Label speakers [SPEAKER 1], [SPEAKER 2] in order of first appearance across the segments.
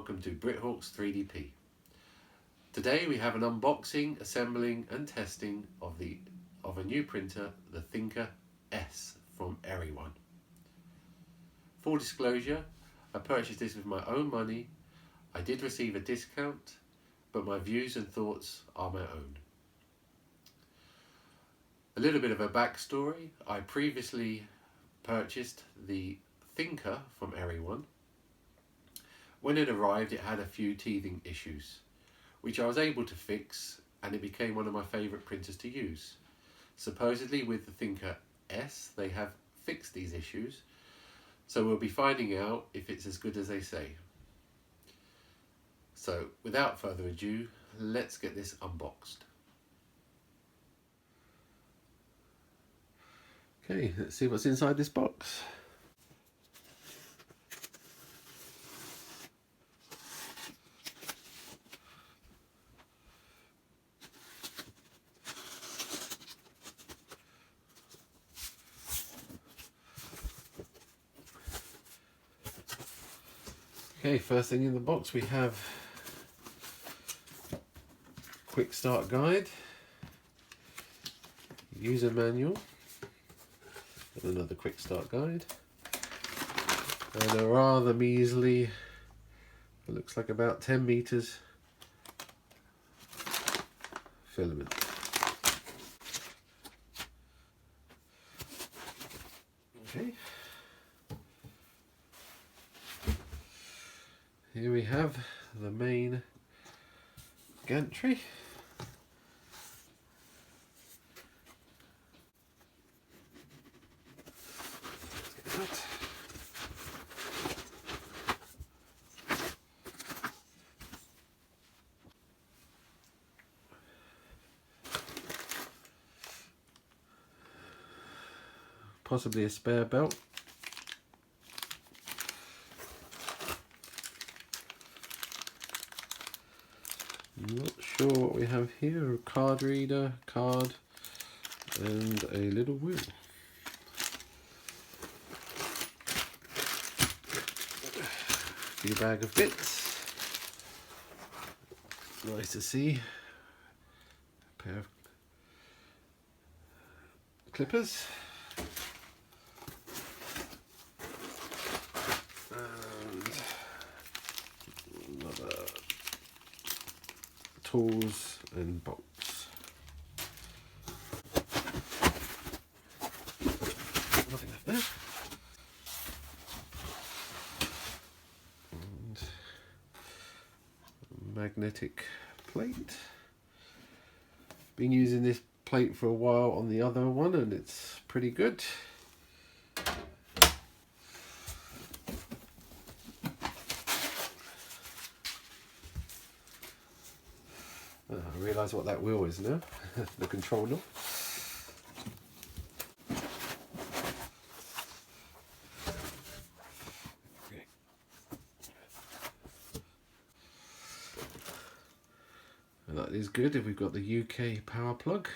[SPEAKER 1] welcome to BritHawk's 3DP. Today we have an unboxing, assembling and testing of a new printer, the Thinker S from Eryone. Full disclosure, I purchased this with my own money. I did receive a discount, but my views and thoughts are my own. A little bit of a backstory. I previously purchased the Thinker from Eryone. When it arrived, it had a few teething issues, which I was able to fix, and it became one of my favourite printers to use. Supposedly with the Thinker S, they have fixed these issues, so we'll be finding out if it's as good as they say. So without further ado, let's get this unboxed. Okay, let's see what's inside this box. Okay, first thing in the box we have quick start guide, user manual, and another quick start guide, and a rather measly, it looks like about 10 meters filament. Okay. Here we have the main gantry. Possibly a spare belt. I'm not sure what we have here. A card reader, card, and a little wheel. A few bag of bits. Nice to see. A pair of clippers. And another tools and bolts. Nothing left there. And magnetic plate. Been using this plate for a while on the other one and it's pretty good. I realise what that wheel is now, the controller. Okay. And that is good if we've got the UK power plug.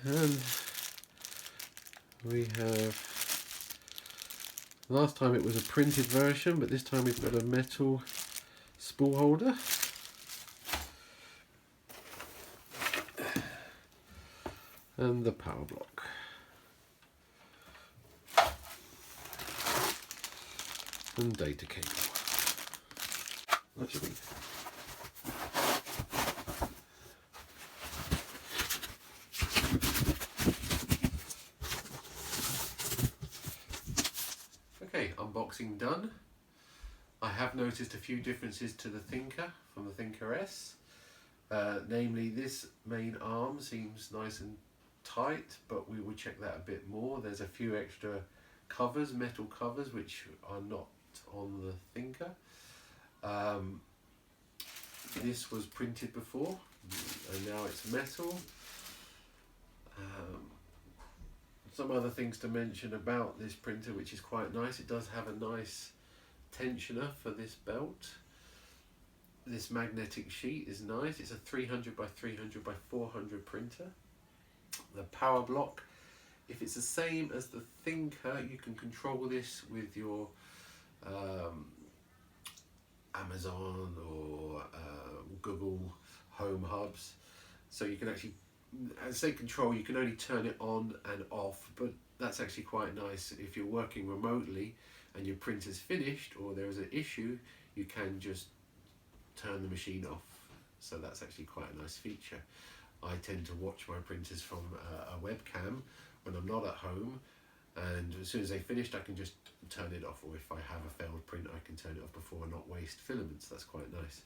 [SPEAKER 1] And we have, last time it was a printed version, but this time we've got a metal spool holder. And the power block. And data cable. Actually, okay, unboxing done. I have noticed a few differences to the Thinker from the Thinker S. Namely, this main arm seems nice and tight, but we will check that a bit more. There's a few extra covers, metal covers, which are not on the Thinker. This was printed before, and now it's metal. Some other things to mention about this printer, which is quite nice. It does have a nice tensioner for this belt. This magnetic sheet is nice. It's a 300 by 300 by 400 printer. The power block If it's the same as the Thinker, you can control this with your Amazon or Google Home hubs. So you can actually, as I say control, you can only turn it on and off, but that's actually quite nice. If you're working remotely and your printer's finished or there is an issue, you can just turn the machine off. So that's actually quite a nice feature. I tend to watch my printers from a webcam when I'm not at home, and as soon as they finished I can just turn it off, or if I have a failed print I can turn it off before and not waste filaments. That's quite nice.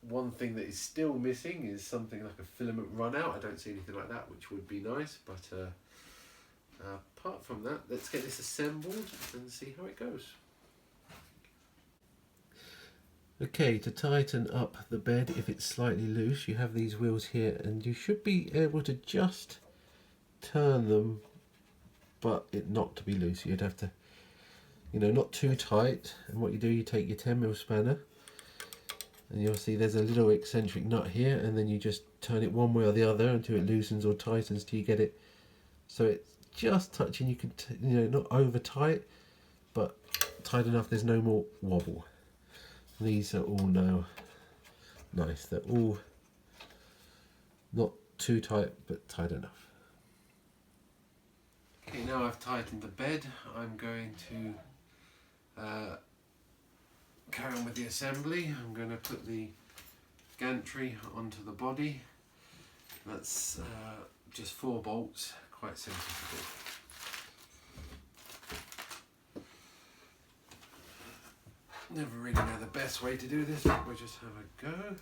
[SPEAKER 1] One thing that is still missing is something like a filament run out. I don't see anything like that, which would be nice, but apart from that, let's get this assembled and see how it goes. Okay, to tighten up the bed if it's slightly loose, you have these wheels here, and you should be able to just turn them, but it not to be loose. You'd have to, not too tight. And what you do, you take your 10mm spanner, and you'll see there's a little eccentric nut here, and then you just turn it one way or the other until it loosens or tightens till you get it so it's just touching. You can, not over tight, but tight enough there's no more wobble. These are all now nice. They're all not too tight, but tight enough. Okay, now I've tightened the bed, I'm going to carry on with the assembly. I'm going to put the gantry onto the body. That's just 4 bolts, quite simple to do. Never really know the best way to do this, but we'll just have a go.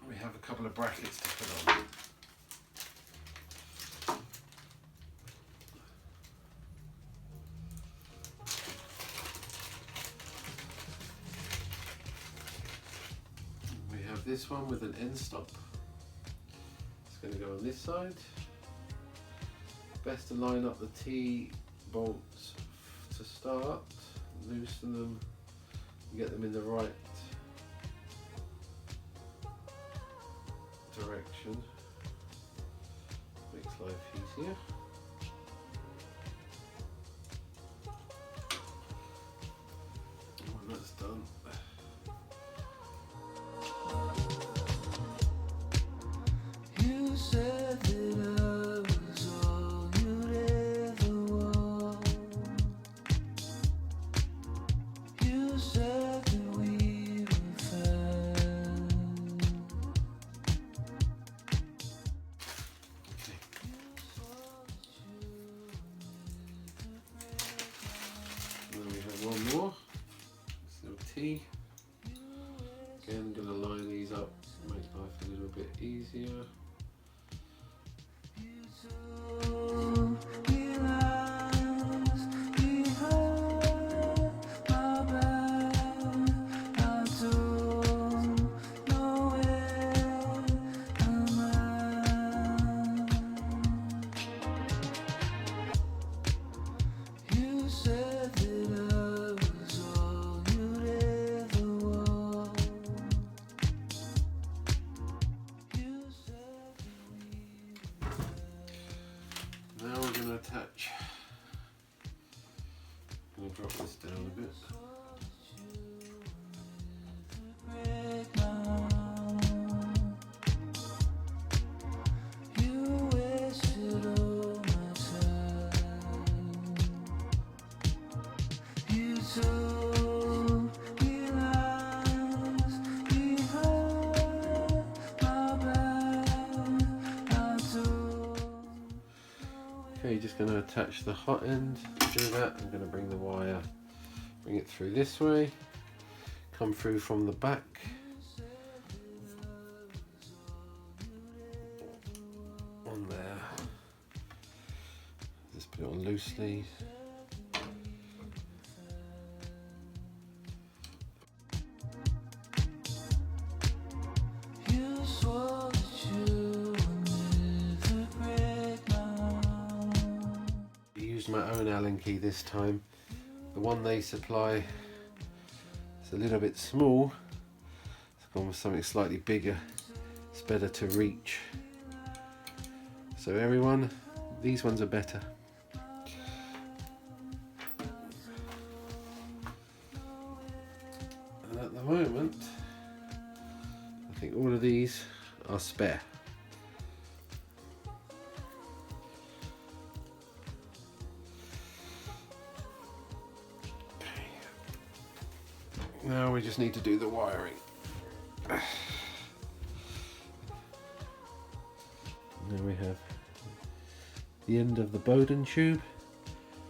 [SPEAKER 1] We have a couple of brackets to put on. We have this one with an end stop. It's going to go on this side. Best to line up the T-bolts to start, loosen them, get them in the right direction. Makes life easier. When that's done,
[SPEAKER 2] you said that I was all you'd ever want. You said that we were fine.
[SPEAKER 1] and then we have one more. This little T. Again, I'm going to line these up, make life a little bit easier. Now down a bit.
[SPEAKER 2] break down. You wasted all my time. You told me lies behind my back. I told.
[SPEAKER 1] Okay, just going to attach the hot end. To do that, I'm going to bring the wire, bring it through this way, come through from the back, on there, just put it on loosely.
[SPEAKER 2] You swore that you would never break down.
[SPEAKER 1] I used my own Allen key this time. The one they supply is a little bit small. It's gone with something slightly bigger. It's better to reach. So everyone, these ones are better. And at the moment, I think all of these are spare. Now we just need to do the wiring. Now we have the end of the Bowden tube.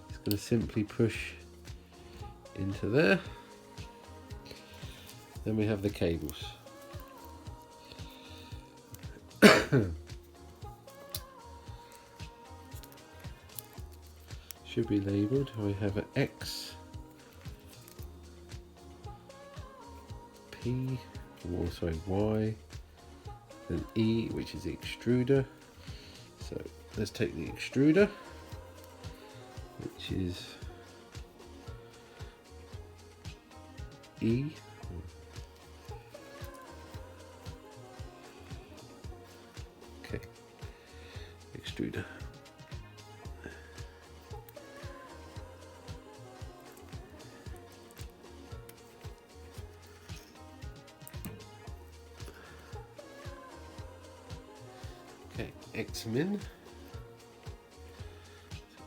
[SPEAKER 1] It's going to simply push into there. Then we have the cables. Should be labelled. We have an X, P, or sorry, Y, then E, which is the extruder. So let's take the extruder, which is E. Okay, extruder. Okay, X min.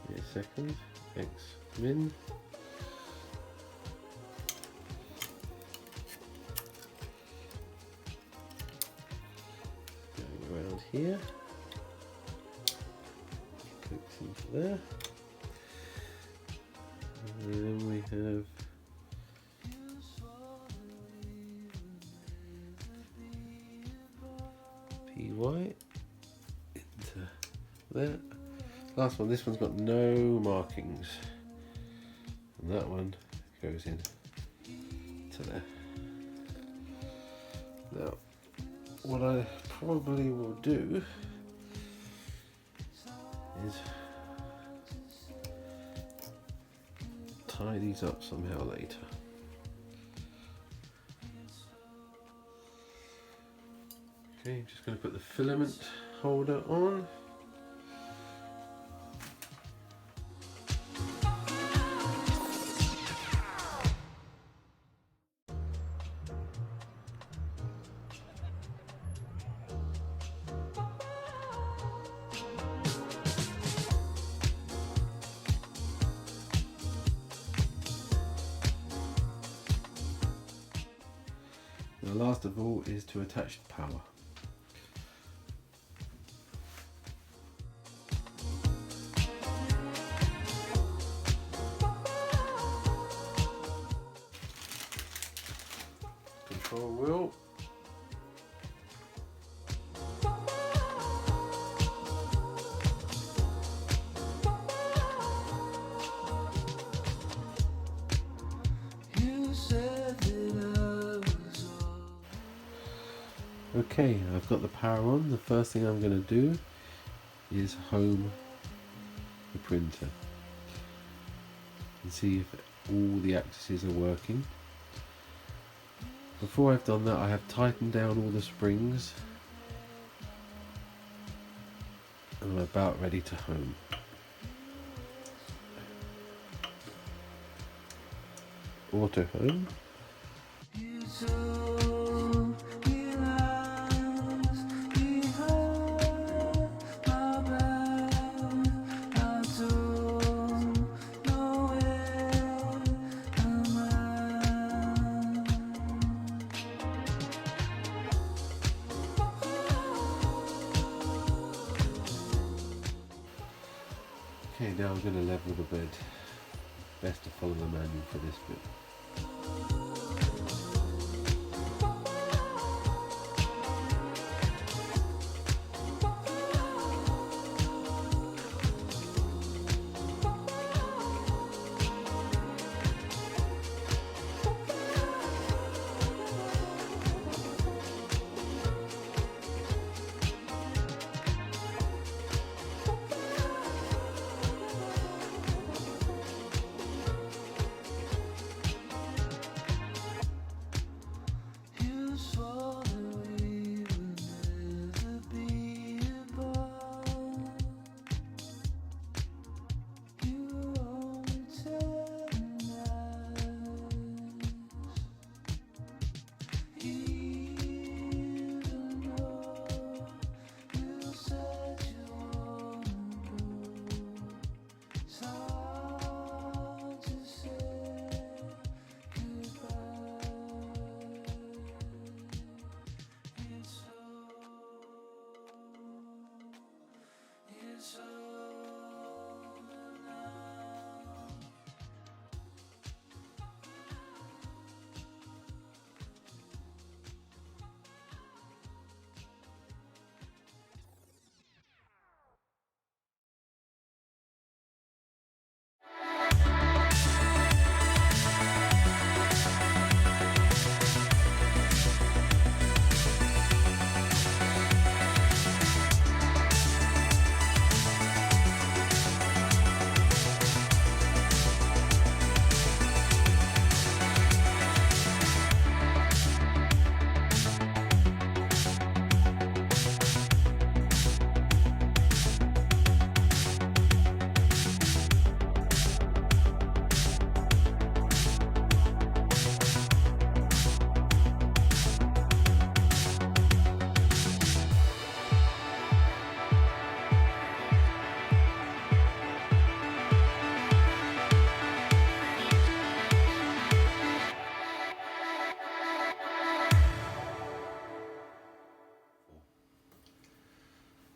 [SPEAKER 1] Give me a second. X min. Going around here. Clicks into there. And then we have PY into there. Last one, this one's got no markings. And that one goes in to there. Now, what I probably will do is tie these up somehow later. Okay, I'm just going to put the filament holder on. Now, last of all is to attach the power. Control wheel.
[SPEAKER 2] You said that I was all.
[SPEAKER 1] Okay, I've got the power on. The first thing I'm going to do is home the printer and see if all the axes are working. Before I've done that, I have tightened down all the springs and I'm about ready to home. auto home.
[SPEAKER 2] You told me lies behind my back. I don't know where I'm at.
[SPEAKER 1] Okay, now I'm going to level the bed. Best to follow the manual for this bit.
[SPEAKER 2] You swore that we would never be apart. You only tell lies, even though you said you wanna go. It's hard to say goodbye. It's over now.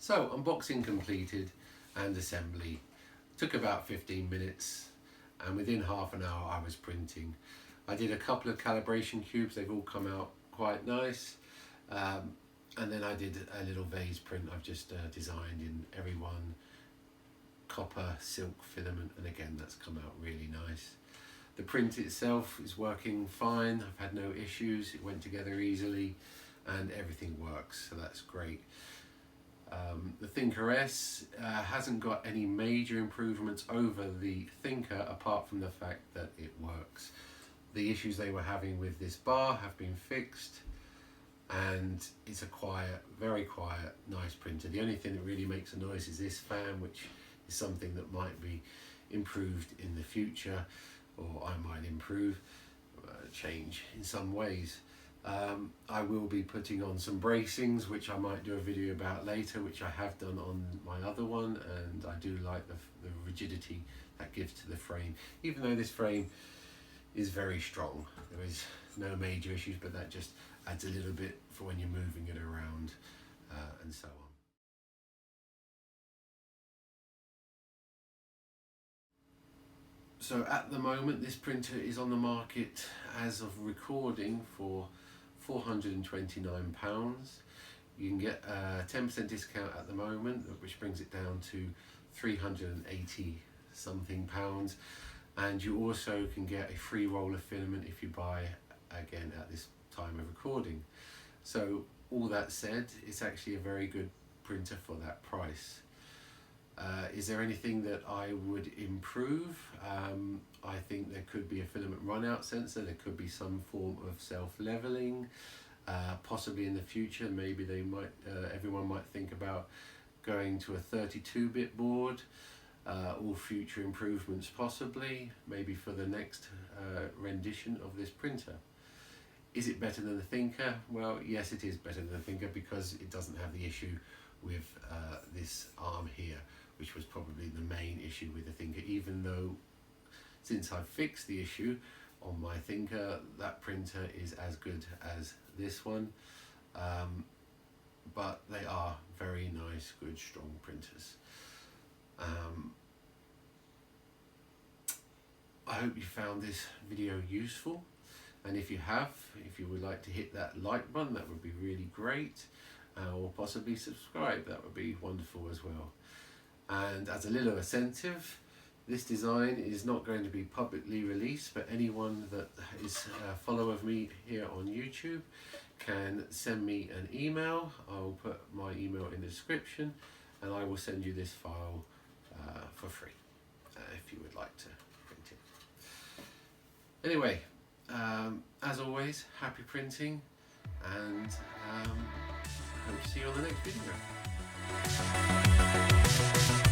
[SPEAKER 1] So, unboxing completed and assembly. Took about 15 minutes, and within half an hour I was printing. I did a couple of calibration cubes, they've all come out quite nice. And then I did a little vase print I've just designed in Eryone copper silk filament, and again that's come out really nice. The print itself is working fine, I've had no issues, it went together easily and everything works, so that's great. The Thinker S hasn't got any major improvements over the Thinker apart from the fact that it works. The issues they were having with this bar have been fixed, and it's a quiet, very quiet, nice printer. The only thing that really makes a noise is this fan, which is something that might be improved in the future, or I might improve, change in some ways. I will be putting on some bracings, which I might do a video about later, which I have done on my other one, and I do like the rigidity that gives to the frame, even though this frame is very strong. There is no major issues, but that just adds a little bit for when you're moving it around and so on. So at the moment this printer is on the market as of recording for £429. You can get a 10% discount at the moment, which brings it down to 380 something pounds, and you also can get a free roll of filament if you buy again at this time of recording. So all that said, it's actually a very good printer for that price. Is there anything that I would improve? I think there could be a filament runout sensor, there could be some form of self-leveling, possibly in the future maybe they might, everyone might think about going to a 32-bit board. all future improvements possibly, maybe for the next rendition of this printer. Is it better than the Thinker? Well, yes, it is better than the Thinker because it doesn't have the issue with this arm here, which was probably the main issue with the Thinker, even though since I've fixed the issue on my Thinker, that printer is as good as this one. But they are very nice, good, strong printers. I hope you found this video useful, and if you have, if you would like to hit that like button, that would be really great, or possibly subscribe, that would be wonderful as well. And as a little incentive, this design is not going to be publicly released, but anyone that is a follower of me here on YouTube can send me an email. I'll put my email in the description, and I will send you this file for free if you would like to print it. Anyway, as always, happy printing, and hope to see you on the next video.